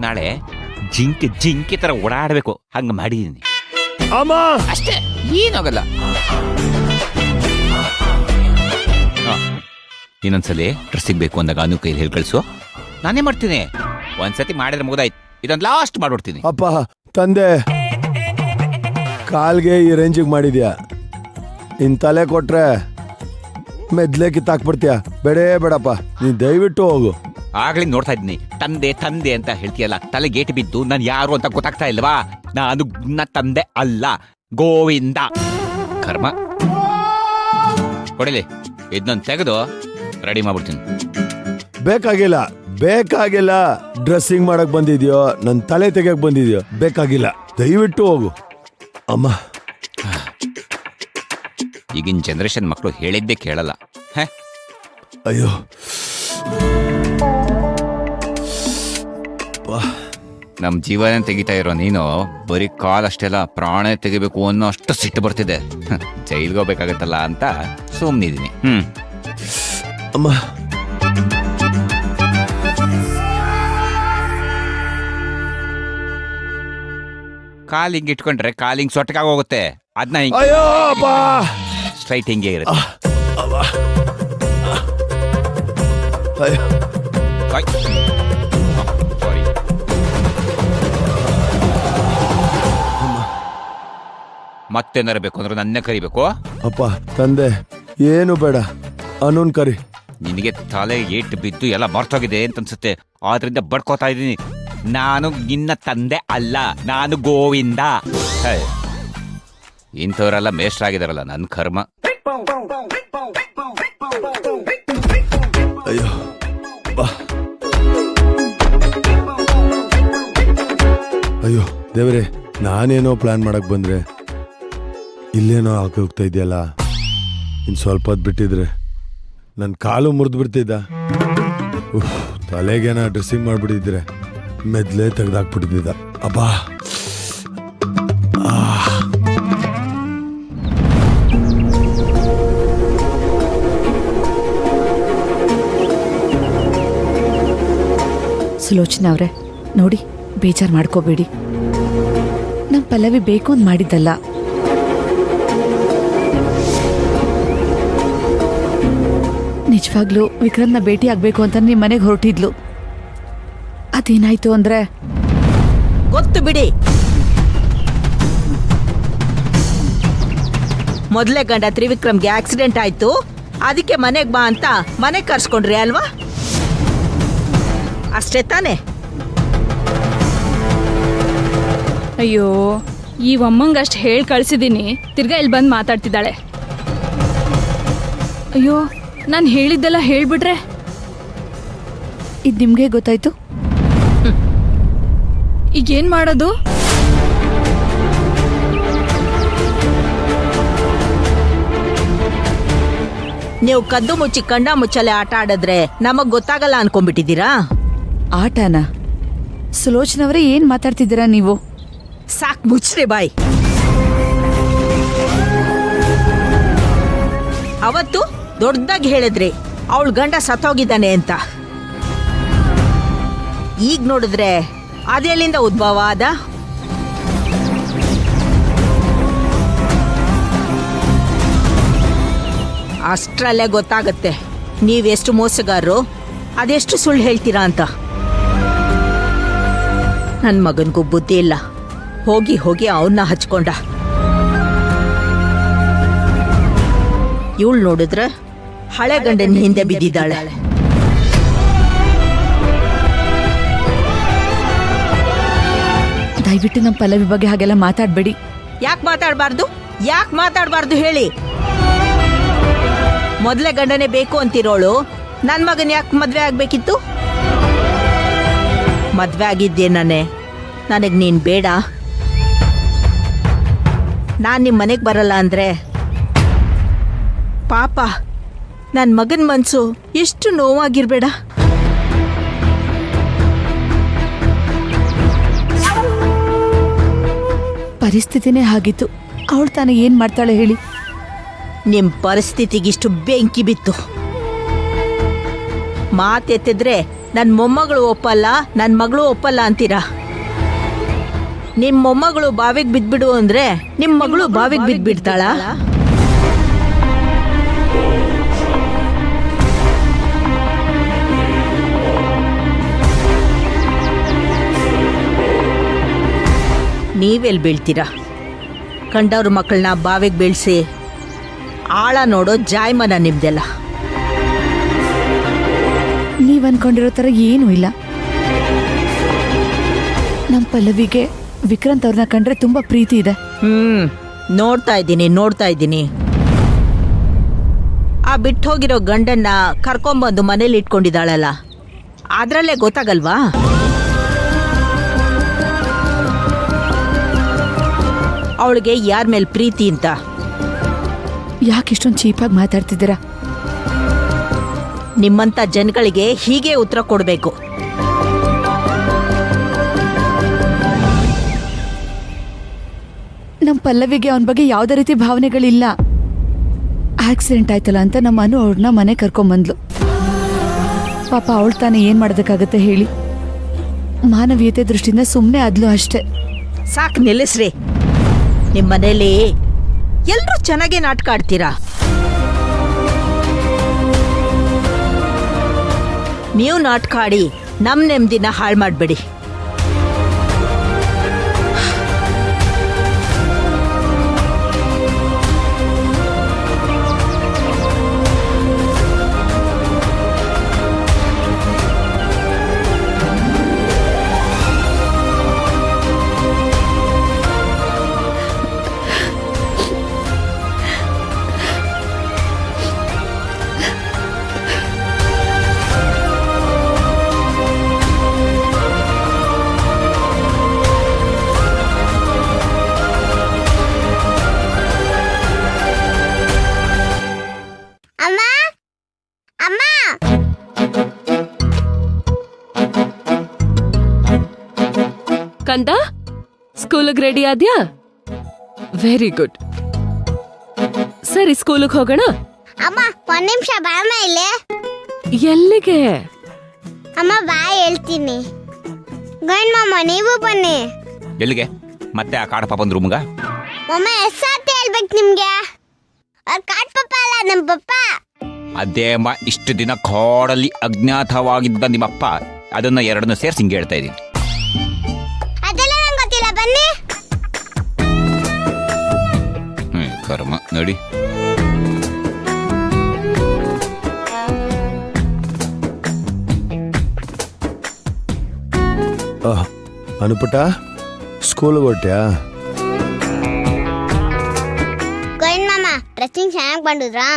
ನಾಳೆ ಜಿಂಕೆ ತರ ಓಡಾಡ್ಬೇಕು ಹಂಗ ಮಾಡಿದೀನಿ ಅಮ್ಮ ಅಷ್ಟೇ, ಏನಾಗಲ್ಲ. ಇನ್ನೊಂದ್ಸಲಿ ಡ್ರೆಸ್ಸಿಗೆ ಬೇಕು ಅಂದಾಗ ಅನು ಕೈಲಿ ಹೇಳಿ ಕಳ್ಸು, ನಾನೇ ಮಾಡ್ತೀನಿ. ಒಂದ್ಸತಿ ಮಾಡಿದ್ರೆ ಮುಗ್ದಾಯ್ತು, ಇದೊಂದು ಲಾಸ್ಟ್ ಮಾಡ್ಬಿಡ್ತೀನಿ. ಅಪ್ಪ ತಂದೆ ಕಾಲ್ಗೆ ಈ ರೇಂಜಿಗೆ ಮಾಡಿದ್ಯಾ, ಇನ್ ತಲೆ ಕೊಟ್ರೆ ಮೆದ್ಲೆ ಕಿತ್ತಾಕ್ಬಿಡ್ತೀಯ. ಬೇಡಪ್ಪ, ನೀನ್ ದಯವಿಟ್ಟು ಹೋಗು. ಆಗ್ಲಿ ನೋಡ್ತಾ ಇದ್ದೀನಿ, ತಂದೆ ಅಂತ ಹೇಳ್ತೀಯಲ್ಲ, ತಲೆ ಗೇಟ್ ಬಿದ್ದು ನಾನು ಯಾರು ಅಂತ ಗೊತ್ತಾಗ್ತಾ ಇಲ್ವಾ? ನಾನು ನನ್ನ ತಂದೆ ಅಲ್ಲ, ಗೋವಿಂದ. ಕರ್ಮ. ಕೊಡಿಲಿ, ಇದನ್ನೊಂದು ತೆಗೆದು ರೆಡಿ ಮಾಡ್ಬಿಡ್ತೀನಿ. ಬೇಕಾಗಿಲ್ಲ. ಡ್ರೆಸ್ಸಿಂಗ್ ಮಾಡಕ್ ಬಂದಿದ್ಯೋ ನನ್ ತಲೆ ತೆಗಿಯಕ್ ಬಂದಿದ್ಯೋ, ಬೇಕಾಗಿಲ್ಲ. ದಯವಿಟ್ಟು ಹೋಗು ಅಮ್ಮ. ಈಗಿನ ಜನರೇಷನ್ ಮಕ್ಕಳು ಹೇಳಿದ್ದೇ ಕೇಳಲ್ಲ. ಅಯ್ಯೋ ನಮ್ ಜೀವನ ತೆಗಿತಾ ಇರೋ ನೀನು ಬರೀ ಕಾಲಷ್ಟೆಲ್ಲ ಪ್ರಾಣ ತೆಗಿಬೇಕು ಅನ್ನೋ ಅಷ್ಟು ಸಿಟ್ಟು ಬರ್ತಿದೆ. ಜೈಲ್ಗೆ ಹೋಗ್ಬೇಕಾಗತ್ತಲ್ಲ ಅಂತ ಸುಮ್ಮನಿದ್ದೀನಿ. ಅಮ್ಮ ಕಾಲಿಂಗ್ ಇಟ್ಕೊಂಡ್ರೆ ಕಾಲಿಂಗ್ ಸೊಟ್ಟಗಾಗಿ ಹೋಗುತ್ತೆ. ಅದನ್ನ ಅಯ್ಯೋ ಅಪ್ಪ, ಸ್ಟ್ರೈಟ್ ಹಿಂಗೆ ಇರುತ್ತೆ. ಅಯ್ಯೋ ಸಾರಿ. ಮತ್ತೇನಾರ ಬೇಕು ಅಂದ್ರೆ ನನ್ನೇ ಕರಿಬೇಕು. ಅಪ್ಪ ತಂದೆ ಏನು ಬೇಡ, ಅನುನ್ ಕರಿ. ನಿನಗೆ ತಲೆ ಏಟು ಬಿದ್ದು ಎಲ್ಲ ಮರ್ತೋಗಿದೆ ಅಂತ ಅನ್ಸುತ್ತೆ, ಆದ್ರಿಂದ ಬಡ್ಕೋತಾ ಇದ್ದೀನಿ. ನಾನು ನಿನ್ನ ತಂದೆ ಅಲ್ಲ, ನಾನು ಗೋವಿಂದ. ಇಂಥವರೆಲ್ಲ ಮೇಷ್ಟ್ರಾಗಿದಾರಲ್ಲ, ನನ್ನ ಕರ್ಮ. ಅಯ್ಯೋ ಬಾ. ಅಯ್ಯೋ ದೇವರೇ, ನಾನೇನೋ ಪ್ಲಾನ್ ಮಾಡಕ್ ಬಂದ್ರೆ ಇಲ್ಲೇನೋ ಹೋಗ್ತಾ ಇದೆಯಲ್ಲ. ಇನ್ ಸ್ವಲ್ಪ ಹೊತ್ತು ಬಿಟ್ಟಿದ್ರೆ ನನ್ನ ಕಾಲು ಮುರಿದು ಬಿಡ್ತಿದ್ದ. ತಲೆಗೇನ ಡ್ರೆಸ್ಸಿಂಗ್ ಮಾಡ್ಬಿಟ್ಟಿದ್ರೆ ಮೆದ್ಲೆ ತೆಗ್ದಾಕ್ಬಿಟ್ಟಿದ್ದ. ಅಬ್ಬಾ ಸುಲೋಚನಾ ಅವ್ರೆ, ನೋಡಿ ಬೇಜಾರು ಮಾಡ್ಕೋಬೇಡಿ. ನಮ್ ಪಲ್ಲವಿ ಬೇಕು ಅಂತ ಮಾಡಿದ್ದಲ್ಲ. ನಿಜವಾಗ್ಲೂ ವಿಕ್ರಮ್ನ ಭೇಟಿ ಆಗ್ಬೇಕು ಅಂತ ನಿಮ್ ಮನೆಗೆ ಹೊರಟಿದ್ಲು. ಅದೇನಾಯ್ತು ಅಂದ್ರೆ ಗೊತ್ತು ಬಿಡಿ. ಮೊದಲೇ ಗಂಡ ತ್ರಿವಿಕ್ರಮ್ಗೆ ಆಕ್ಸಿಡೆಂಟ್ ಆಯ್ತು, ಅದಕ್ಕೆ ಮನೆಗ್ ಬಾ ಅಂತ ಮನೆಗ್ ಕರ್ಸ್ಕೊಂಡ್ರಿ ಅಲ್ವಾ? ಅಷ್ಟೇ ತಾನೆ? ಅಯ್ಯೋ, ಈ ಅಮ್ಮಂಗಷ್ಟು ಹೇಳಿ ಕಳ್ಸಿದೀನಿ, ತಿರ್ಗಾ ಇಲ್ಲಿ ಬಂದು ಮಾತಾಡ್ತಿದ್ದಾಳೆ. ಅಯ್ಯೋ, ನಾನು ಹೇಳಿದ್ದೆಲ್ಲ ಹೇಳ್ಬಿಟ್ರೆ? ಇದು ನಿಮ್ಗೆ ಗೊತ್ತಾಯ್ತು? ಈಗೇನ್ ಮಾಡೋದು? ನೀವು ಕದ್ದು ಮುಚ್ಚಿ ಕಣ್ಣ ಮುಚ್ಚಲೆ ಆಟ ಆಡಿದ್ರೆ ನಮಗ್ ಗೊತ್ತಾಗಲ್ಲ ಅನ್ಕೊಂಡ್ಬಿಟ್ಟಿದ್ದೀರಾ? ಆಟನ? ಸುಲೋಚನವರೇ, ಏನ್ ಮಾತಾಡ್ತಿದ್ದೀರಾ ನೀವು? ಸಾಕ್ ಮುಚ್ಚ್ರಿ ಬಾಯ್. ಅವತ್ತು ದೊಡ್ಡದಾಗಿ ಹೇಳಿದ್ರಿ ಅವಳ ಗಂಡ ಸತ್ತೋಗಿದ್ದಾನೆ ಅಂತ. ಈಗ ನೋಡಿದ್ರೆ ಅದೆಲ್ಲಿಂದ ಉದ್ಭವ ಆದ? ಅಷ್ಟ್ರಲ್ಲೇ ಗೊತ್ತಾಗತ್ತೆ ನೀವೆಷ್ಟು ಮೋಸಗಾರರು, ಅದೆಷ್ಟು ಸುಳ್ಳು ಹೇಳ್ತೀರಾ ಅಂತ. ನನ್ನ ಮಗನ್ಗೂ ಬುದ್ಧಿ ಇಲ್ಲ, ಹೋಗಿ ಹೋಗಿ ಅವನ್ನ ಹಚ್ಕೊಂಡ. ಇವಳು ನೋಡಿದ್ರೆ ಹಳೆ ಗಂಡನ ಹಿಂದೆ ಬಿದ್ದಿದ್ದಾಳೆ. ದಯವಿಟ್ಟು ನಮ್ಮ ಪಲ್ಲವಿ ಬಗ್ಗೆ ಹಾಗೆಲ್ಲ ಮಾತಾಡ್ಬೇಡಿ. ಯಾಕೆ ಮಾತಾಡಬಾರ್ದು ಹೇಳಿ? ಮೊದಲೇ ಗಂಡನೇ ಬೇಕು ಅಂತಿರೋಳು ನನ್ನ ಮಗನ್ ಯಾಕೆ ಮದ್ವೆ ಆಗ್ಬೇಕಿತ್ತು? ಮದ್ವೆ ಆಗಿದ್ದೇನೆ, ನನಗ್ ನೀನ್ ಬೇಡ. ನಾನ್ ನಿಮ್ ಮನೆಗ್ ಬರಲ್ಲ ಅಂದ್ರೆ ಪಾಪ ನನ್ನ ಮಗನ್ ಮನ್ಸು ಎಷ್ಟು ನೋವಾಗಿರ್ಬೇಡ. ಪರಿಸ್ಥಿತಿನೇ ಹಾಗಿತ್ತು, ಅವಳು ತಾನೇ ಏನ್ ಮಾಡ್ತಾಳೆ ಹೇಳಿ? ನಿಮ್ ಪರಿಸ್ಥಿತಿಗಿಷ್ಟು ಬೆಂಕಿ ಬಿತ್ತು. ಮಾತೆತ್ತಿದ್ರೆ ನನ್ನ ಮೊಮ್ಮಗಳು ಒಪ್ಪಲ್ಲ ನನ್ನ ಮಗಳು ಒಪ್ಪಲ್ಲ ಅಂತೀರಾ? ನಿಮ್ಮ ಮೊಮ್ಮಗಳು ಬಾವಿಗೆ ಬಿದ್ಬಿಡು ಅಂದ್ರೆ ನಿಮ್ಮ ಮಗಳು ಬಾವಿಗೆ ಬಿದ್ಬಿಡ್ತಾಳ? ನೀವೆಲ್ಲಿ ಬೀಳ್ತೀರಾ? ಕಂಡವ್ರ ಮಕ್ಕಳನ್ನ ಬಾವಿಗೆ ಬೀಳ್ಸಿ ಆಳ ನೋಡೋ ಜಾಯ್ಮನ ನಿಮ್ದೆಲ್ಲ. ನೀವ್ ಅನ್ಕೊಂಡಿರೋ ತರ ಏನೂ ಇಲ್ಲ. ನಮ್ ಪಲ್ಲವಿಗೆ ವಿಕ್ರಾಂತ್ ಅವ್ರನ್ನ ಕಂಡ್ರೆ ತುಂಬಾ ಪ್ರೀತಿ ಇದೆ. ನೋಡ್ತಾ ಇದ್ದೀನಿ. ಆ ಬಿಟ್ಟು ಹೋಗಿರೋ ಗಂಡನ್ನ ಕರ್ಕೊಂಬಂದು ಮನೇಲಿ ಇಟ್ಕೊಂಡಿದ್ದಾಳಲ್ಲ, ಅದ್ರಲ್ಲೇ ಗೊತ್ತಾಗಲ್ವಾ? ಅವಳಿಗೆ ಯಾರ ಮೇಲೆ ಪ್ರೀತಿ ಅಂತ. ಯಾಕೆ ಇಷ್ಟೊಂದು ಚೀಪಾಗಿ ಮಾತಾಡ್ತಿದ್ದೀರಾ? ನಿಮ್ಮಂತ ಜನಗಳಿಗೆ ಹೀಗೆ ಉತ್ತರ ಕೊಡಬೇಕು. ನಮ್ ಪಲ್ಲವಿಗೆ ಅವನ ಬಗ್ಗೆ ಯಾವ್ದೇ ರೀತಿ ಭಾವನೆಗಳಿಲ್ಲ. ಆಕ್ಸಿಡೆಂಟ್ ಆಯ್ತಲ್ಲ ಅಂತ ನಮ್ಮ ಅನು ಅವ್ರನ್ನ ಮನೆ ಕರ್ಕೊಂಬಂದ್ಲು. ಪಾಪ ಅವಳು ತಾನೇ ಏನ್ ಮಾಡೋದಕ್ಕಾಗತ್ತೆ ಹೇಳಿ? ಮಾನವೀಯತೆ ದೃಷ್ಟಿಯಿಂದ ಸುಮ್ಮನೆ ಆದ್ಲು ಅಷ್ಟೇ. ಸಾಕು ನಿಲ್ಲಿಸ್ರಿ. ನಿಮ್ಮ ಮನೇಲಿ ಎಲ್ಲರೂ ಚೆನ್ನಾಗೇ ನಾಟಕ ಆಡ್ತೀರಾ. ನೀವು ನಾಟಕ ಆಡಿ ನಮ್ಮ ನೆಮ್ಮದಿನ ಹಾಳು ಮಾಡಬೇಡಿ. ಕಂದ, ಸ್ಕೂಲಿಗೆ ರೆಡಿ ಆದ್ಯಾ? Very good. ಸರಿ, ಸ್ಕೂಲಿಗೆ ಹೋಗೋಣ. ಅಮ್ಮ ಒಂದ್ ನಿಮಿಷ ಬಾಮ ಇಲ್ಲಿ. ಎಲ್ಲಿಗೆ? ಅಮ್ಮ ಬಾ ಹೇಳ್ತೀನಿ. ಗಂಡ್ ಮಾಮ ನೀವು ಬನ್ನಿ. ಎಲ್ಲಿಗೆ? ಮತ್ತೆ ಆ ಕಾಡ ಪಾಪಂದ್ ರೂಮ್ಗ? ಮಮ್ಮ ಎಷ್ಟ್ ಹೇಳ್ಬೇಕು ನಿಮ್ಗೆ? ಅವ್ರ ಕಾಡ್ ಪಪ್ಪ ಅಲ್ಲ, ನಮ್ ಪಪ್ಪ. ಅದೇಮ್ಮ, ಇಷ್ಟು ದಿನ ಕಾಡಲ್ಲಿ ಅಜ್ಞಾತವಾಗಿದ್ದ ನಿಮ್ಮಪ್ಪ, ಅದನ್ನ ಎರಡನ್ನು ಸೇರ್ಸಿ ಹಿಂಗೆ ಹೇಳ್ತಾ ಇದ್ದೀನಿ. ಅದೆಲ್ಲ ನಂಗೆ ಗೊತ್ತಿಲ್ಲ, ಬನ್ನಿ. ಕರ್ಮ ನೋಡಿ. ಅನುಪುಟ, ಸ್ಕೂಲ್ಗೆ ಹೊಟ್ಯಾ? ಗಂಡ್ ಮಾಮ ಡ್ರೆಸ್ಸಿಂಗ್ ಚೆನ್ನಾಗಿ ಬಂದಿದ್ರಾ?